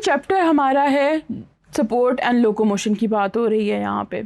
Chapter हमारा है support and locomotion की बात हो रही है यहाँ पे,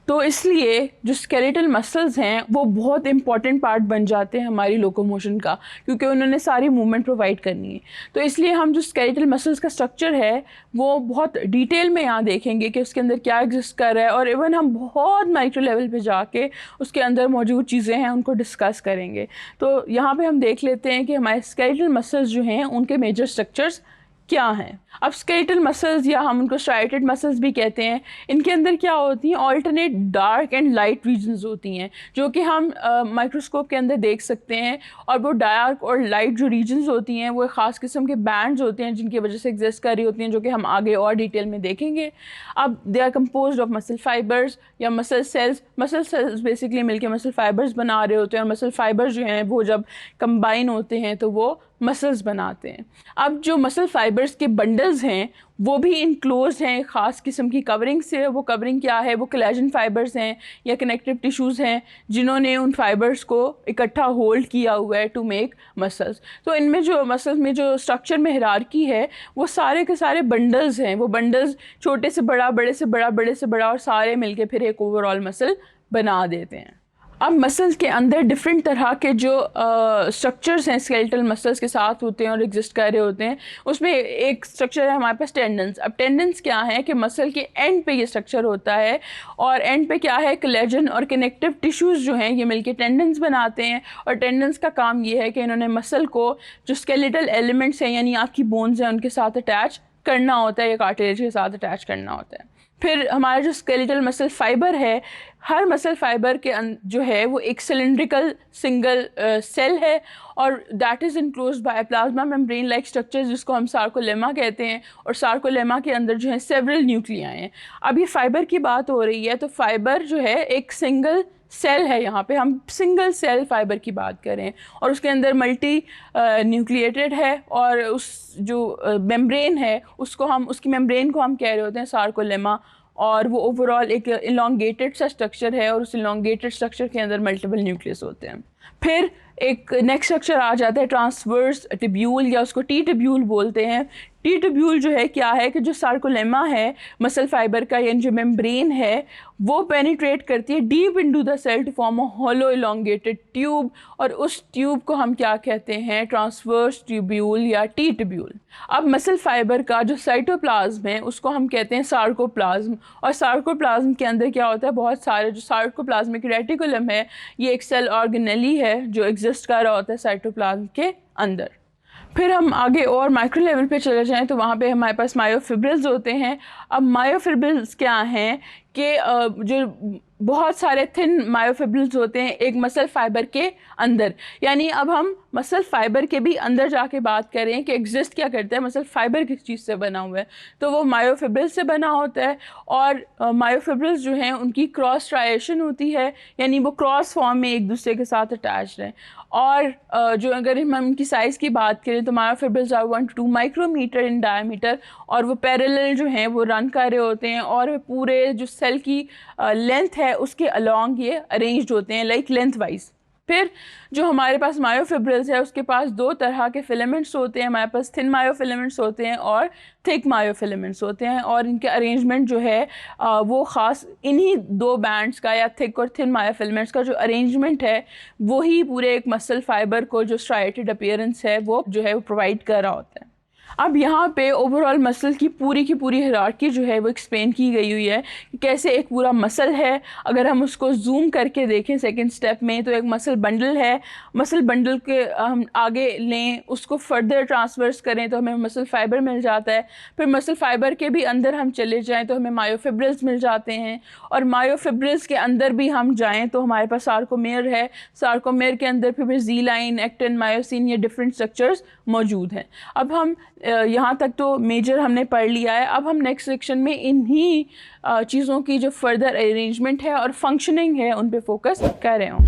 तो इसलिए जो स्केलेटल मसल्स हैं वो बहुत इंपॉर्टेंट पार्ट बन जाते हैं हमारी लोकोमोशन का, क्योंकि उन्होंने सारी मूवमेंट प्रोवाइड करनी है। तो इसलिए हम जो स्केलेटल मसल्स का स्ट्रक्चर है वो बहुत डिटेल में यहाँ देखेंगे कि उसके अंदर क्या एग्जिस्ट कर रहा है, और इवन हम बहुत माइक्रो लेवल पे जाके उसके अंदर मौजूद चीज़ें हैं उनको डिस्कस करेंगे। तो यहाँ पे हम देख लेते हैं कि हमारे स्केलेटल मसल्स जो हैं उनके मेजर स्ट्रक्चर्स क्या हैं। अब स्केलेटल मसल्स या हम उनको स्ट्राइएटेड मसल्स भी कहते हैं, इनके अंदर क्या होती हैं, alternate dark and light regions होती हैं जो कि हम माइक्रोस्कोप के अंदर देख सकते हैं। और वो डार्क और लाइट जो रीजन्स होती हैं वो ख़ास किस्म के बैंड्स होते हैं जिनकी वजह से एग्जिस्ट कर रही होती हैं, जो कि हम आगे और डिटेल में देखेंगे। अब they are composed of muscle fibres या muscle cells. Muscle cells basically मिलके मसल फाइबर्स बना रहे होते हैं, और मसल फाइबर्स जो हैं वो जब कंबाइन होते हैं तो वो मसल्स बनाते हैं। अब जो मसल फाइबर्स के बंडल्स हैं वो भी इनक्लोज हैं ख़ास किस्म की कवरिंग से। वो कवरिंग क्या है, वो कोलेजन फाइबर्स हैं या कनेक्टिव टिश्यूज़ हैं जिन्होंने उन फाइबर्स को इकट्ठा होल्ड किया हुआ है टू मेक मसल्स। तो इनमें जो मसल्स में जो स्ट्रक्चर में हिरार्की है वो सारे के सारे बंडल्स हैं। वो बंडल्स छोटे से बड़ा, बड़े से बड़ा, बड़े से बड़ा, और सारे मिलके फिर एक ओवरऑल मसल बना देते हैं। अब मसल्स के अंदर डिफरेंट तरह के जो स्ट्रक्चर्स हैं स्केलेटल मसल्स के साथ होते हैं और एग्जिस्ट कर रहे होते हैं। उसमें एक स्ट्रक्चर है हमारे पास टेंडन्स। अब टेंडन्स क्या है कि मसल के एंड पे ये स्ट्रक्चर होता है, और एंड पे क्या है, कोलेजन और कनेक्टिव टिश्यूज़ जो हैं ये मिलके टेंडन्स बनाते हैं। और टेंडन्स का काम ये है कि इन्होंने मसल को जो स्केलेटल एलिमेंट्स हैं यानी आपकी बोन्स हैं उनके साथ अटैच करना होता है या कार्टिलेज के साथ अटैच करना होता है। फिर हमारा जो स्केलेटल मसल फाइबर है, हर मसल फाइबर के जो है वो एक सिलेंड्रिकल सिंगल सेल है, और that is enclosed by plasma membrane like structures जिसको हम सार्कोलेमा कहते हैं। और सार्कोलेमा के अंदर जो है सेवरल न्यूक्लियाई हैं। अब ये फाइबर की बात हो रही है, तो फाइबर जो है एक सिंगल सेल है। यहाँ पे हम सिंगल सेल फाइबर की बात करें, और उसके अंदर मल्टी न्यूक्लिएटेड है, और उस जो मेम्ब्रेन है उसको हम, उसकी मेम्ब्रेन को हम कह रहे होते हैं सार्कोलेमा। और वो ओवरऑल एक इलोंगेटेड सा स्ट्रक्चर है, और उस इलोंगेटेड स्ट्रक्चर के अंदर मल्टीपल न्यूक्लियस होते हैं। फिर एक नेक्स्ट स्ट्रक्चर आ जाता है ट्रांसवर्स टिब्यूल, या उसको टी टिब्यूल बोलते हैं। टी टिब्यूल जो है क्या है कि जो सार्कोलेमा है मसल फाइबर का, यानी जो मेम्ब्रेन है वो पेनिट्रेट करती है deep into the cell to form a hollow elongated tube, और उस ट्यूब को हम क्या कहते हैं, ट्रांसवर्स ट्यूब्यूल या टी टिब्यूल। अब मसल फाइबर का जो साइटोप्लाज्म है उसको हम कहते हैं सार्कोप्लाज्म, और सार्कोप्लाज्म के अंदर क्या होता है, बहुत सारे जो सार्कोप्लाज्मिक रेटिकुलम है ये एक सेल ऑर्गेनेली है जो एग्जिस्ट कर रहा होता है साइटोप्लाज्म के अंदर। फिर हम आगे और माइक्रो लेवल पे चले जाएं तो वहाँ पे हमारे पास मायोफिब्रिल्स होते हैं। अब मायोफिब्रिल्स क्या हैं कि जो बहुत सारे थिन मायोफिब्रिल्स होते हैं एक मसल फाइबर के अंदर। यानी अब हम मसल फाइबर के भी अंदर जाके बात करें कि एग्जिस्ट क्या करता है, मसल फाइबर किस चीज़ से बना हुआ है, तो वो मायोफिब्रिल्स से बना होता है। और मायोफिब्रिल्स जो हैं उनकी क्रॉस स्ट्राइएशन होती है, यानी वो क्रॉस फॉर्म में एक दूसरे के साथ अटैच्ड हैं। और जो अगर हम इनकी साइज़ की बात करें तो myofibrils are 1 to 2 micrometre in diameter, और वो पैरेलल जो हैं वो रन कर रहे होते हैं, और पूरे जो सेल की लेंथ है उसके अलॉन्ग ये अरेंज्ड होते हैं लाइक लेंथ वाइज। फिर जो हमारे पास मायोफिब्रिल्स है उसके पास दो तरह के फिलामेंट्स होते हैं। हमारे पास थिन मायोफिलामेंट्स होते हैं और थिक मायोफिलामेंट्स होते हैं, और इनके अरेंजमेंट जो है वो ख़ास इन्हीं दो बैंड्स का या थिक और थिन मायोफिलामेंट्स का जो अरेंजमेंट है वही पूरे एक मसल फाइबर को जो स्ट्राइएटेड अपीयरेंस है वो जो है वो प्रोवाइड कर रहा होता है। अब यहाँ पे ओवरऑल मसल की पूरी हिरार्की जो है वो एक्सप्लेन की गई हुई है कि कैसे एक पूरा मसल है। अगर हम उसको जूम करके देखें सेकंड स्टेप में तो एक मसल बंडल है। मसल बंडल के हम आगे लें, उसको फर्दर ट्रांसवर्स करें तो हमें मसल फाइबर मिल जाता है। फिर मसल फाइबर के भी अंदर हम चले जाएँ तो हमें मायोफिब्रिल्स मिल जाते हैं, और मायोफिब्रिल्स के अंदर भी हम जाएँ तो हमारे पास सार्कोमेयर है। सार्कोमेयर के अंदर फिर जी लाइन, एक्टिन, मायोसिन, ये डिफरेंट स्ट्रक्चर्स मौजूद हैं। अब हम यहाँ तक तो मेजर हमने पढ़ लिया है। अब हम नेक्स्ट सेक्शन में इन्हीं चीज़ों की जो फर्दर अरेंजमेंट है और फंक्शनिंग है उन पे फोकस कर रहे हों।